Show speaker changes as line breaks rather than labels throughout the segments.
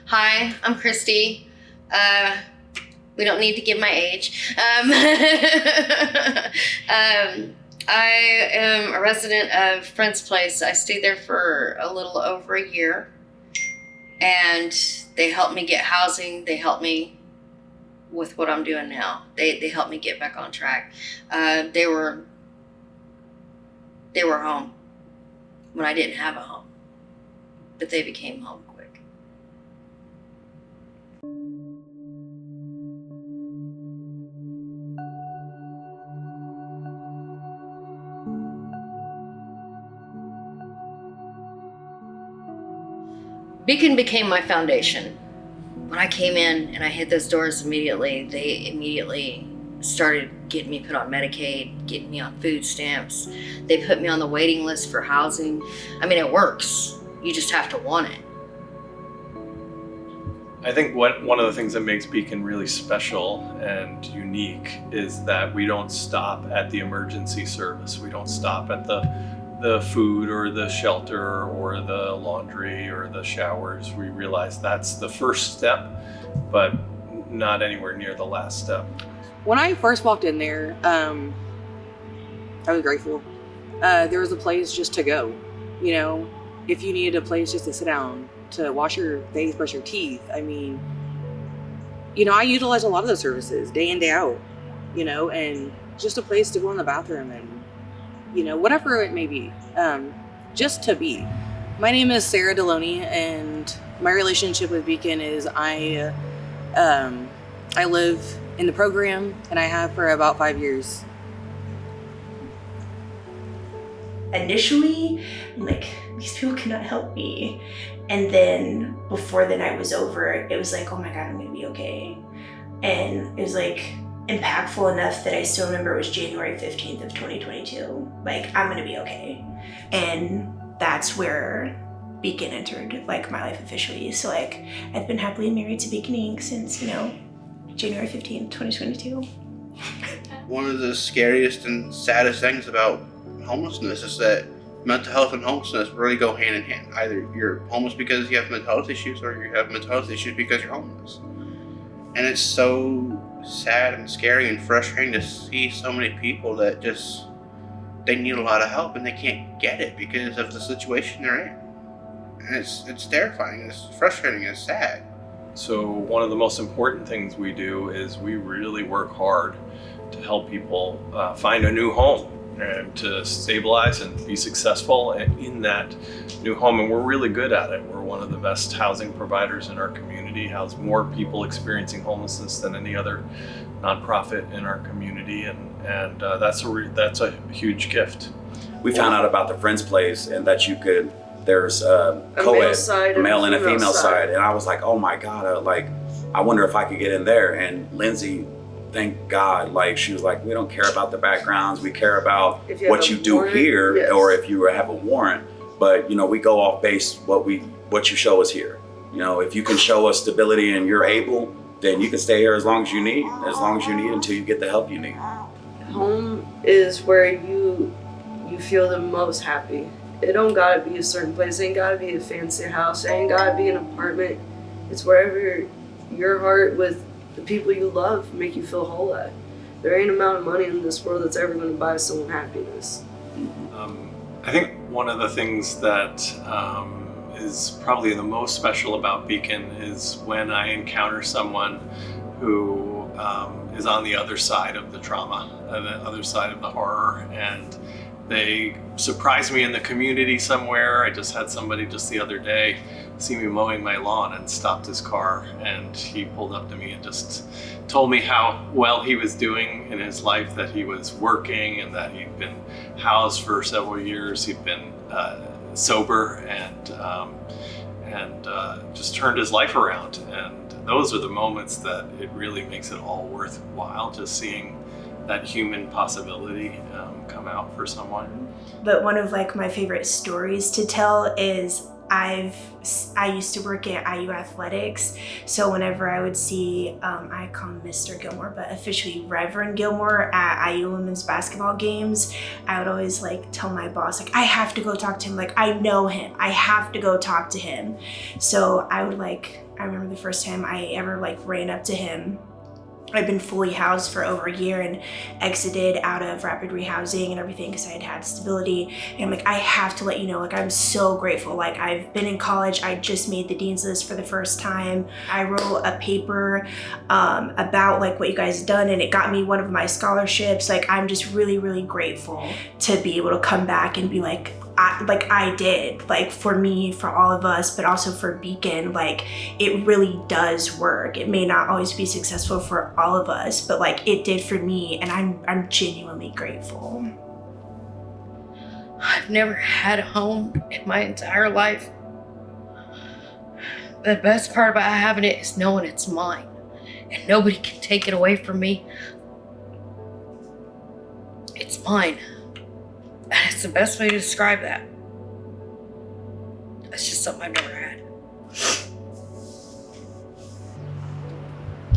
Hi, I'm Christy. We don't need to give my age. I am a resident of Friend's Place. I stayed there for a little over a year, and they helped me get housing. They helped me with what I'm doing now. They helped me get back on track. They were home when I didn't have a home, but they became home quick. Beacon became my foundation. When I came in and I hit those doors immediately, they immediately started getting me put on Medicaid, getting me on food stamps. They put me on the waiting list for housing. I mean, it works. You just have to want it.
I think one of the things that makes Beacon really special and unique is that we don't stop at the emergency service. We don't stop at the food or the shelter or the laundry or the showers. We realize that's the first step, but not anywhere near the last step.
When I first walked in there, I was grateful. There was a place just to go. You know, if you needed a place just to sit down, to wash your face, brush your teeth. I mean, you know, I utilize a lot of those services day in, day out, you know, and just a place to go in the bathroom and, you know, whatever it may be, just to be. My name is Sarah Deloney, and my relationship with Beacon is I live in the program, and I have for about 5 years.
Initially, like, these people cannot help me. And then before the night was over, it was like, oh my God, I'm gonna be okay. And it was like impactful enough that I still remember it was January 15th of 2022. Like, I'm gonna be okay. And that's where Beacon entered like my life officially. So like, I've been happily married to Beacon Inc. since, you know, January 15th, 2022.
One of the scariest and saddest things about homelessness is that mental health and homelessness really go hand in hand. Either you're homeless because you have mental health issues, or you have mental health issues because you're homeless. And it's so sad and scary and frustrating to see so many people that just, they need a lot of help and they can't get it because of the situation they're in. And it's terrifying, it's frustrating, it's sad.
So one of the most important things we do is we really work hard to help people find a new home and to stabilize and be successful in that new home. And we're really good at it. We're one of the best housing providers in our community, house more people experiencing homelessness than any other nonprofit in our community. And that's a huge gift.
We found out about the Friends Place and that you could, there's a co-ed, a male and a female side. And I was like, oh my God, I wonder if I could get in there. And Lindsay, thank God, like she was like, we don't care about the backgrounds, we care about what you do here, yes, or if you have a warrant. But you know, we go off base what you show us here. You know, if you can show us stability and you're able, then you can stay here as long as you need until you get the help you need.
Home is where you feel the most happy. It don't gotta be a certain place, it ain't gotta be a fancy house, it ain't gotta be an apartment. It's wherever your heart with the people you love make you feel whole at. There ain't an amount of money in this world that's ever gonna buy someone happiness.
I think one of the things that is probably the most special about Beacon is when I encounter someone who is on the other side of the trauma, the other side of the horror, and they surprise me in the community somewhere. I just had somebody just the other day see me mowing my lawn and stopped his car, and he pulled up to me and just told me how well he was doing in his life, that he was working and that he'd been housed for several years. He'd been sober and just turned his life around. And those are the moments that it really makes it all worthwhile, just seeing that human possibility come out for someone.
But one of like my favorite stories to tell is I used to work at IU Athletics, so whenever I would see, I call him Mr. Gilmore, but officially Reverend Gilmore at IU women's basketball games, I would always like tell my boss, like, I have to go talk to him, like, I know him, I have to go talk to him. So I remember the first time I ever like ran up to him. I'd been fully housed for over a year and exited out of rapid rehousing and everything because I had had stability. And I'm like, I have to let you know, like, I'm so grateful. Like, I've been in college. I just made the dean's list for the first time. I wrote a paper about like what you guys have done, and it got me one of my scholarships. Like, I'm just really, really grateful to be able to come back and be like, I did, like, for me, for all of us, but also for Beacon. Like, it really does work. It may not always be successful for all of us, but like it did for me, and I'm genuinely grateful.
I've never had a home in my entire life. The best part about having it is knowing it's mine, and nobody can take it away from me. It's mine. And it's the best way to describe that. It's just something I've never had.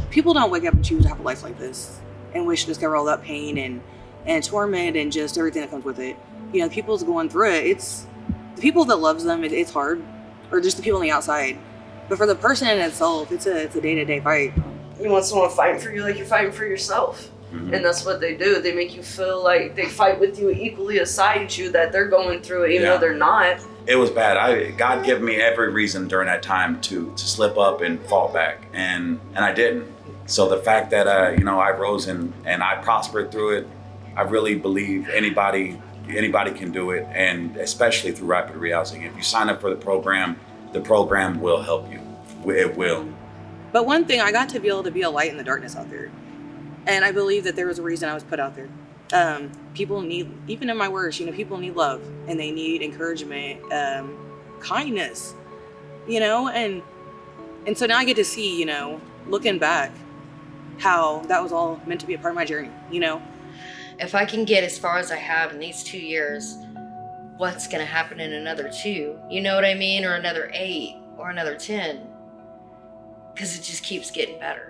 People don't wake up and choose to have a life like this and wish to discover all that pain and torment and just everything that comes with it. You know, people's going through it. It's the people that loves them, it's hard, or just the people on the outside. But for the person in itself, it's a day-to-day fight.
You want someone fighting for you like you're fighting for yourself.
Mhm.
And that's what they do. They make you feel like they fight with you equally aside you, that they're going through it even though they're not.
It was bad. God gave me every reason during that time to slip up and fall back, and I didn't. So the fact that I rose and I prospered through it, I really believe anybody can do it, and especially through rapid rehousing. If you sign up for the program will help you. It will.
But one thing, I got to be able to be a light in the darkness out there. And I believe that there was a reason I was put out there. People need, even in my worst, people need love, and they need encouragement, kindness, and so now I get to see, looking back, how that was all meant to be a part of my journey,
If I can get as far as I have in these 2 years, what's gonna happen in another 2? You know what I mean? Or another 8 or another 10. Because it just keeps getting better.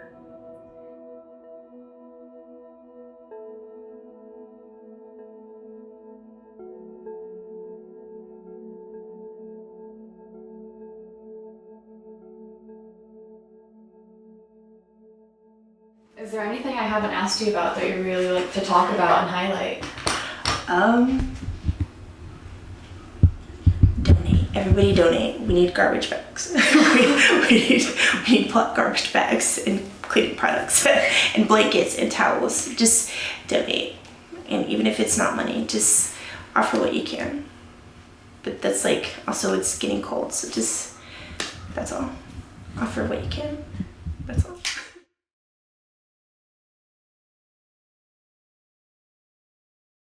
Is there anything I haven't asked you about that you really like to talk about and highlight?
Donate. Everybody donate. We need garbage bags. we need garbage bags and cleaning products and blankets and towels. Just donate. And even if it's not money, just offer what you can. But that's like, also it's getting cold, so just, that's all. Offer what you can. That's all.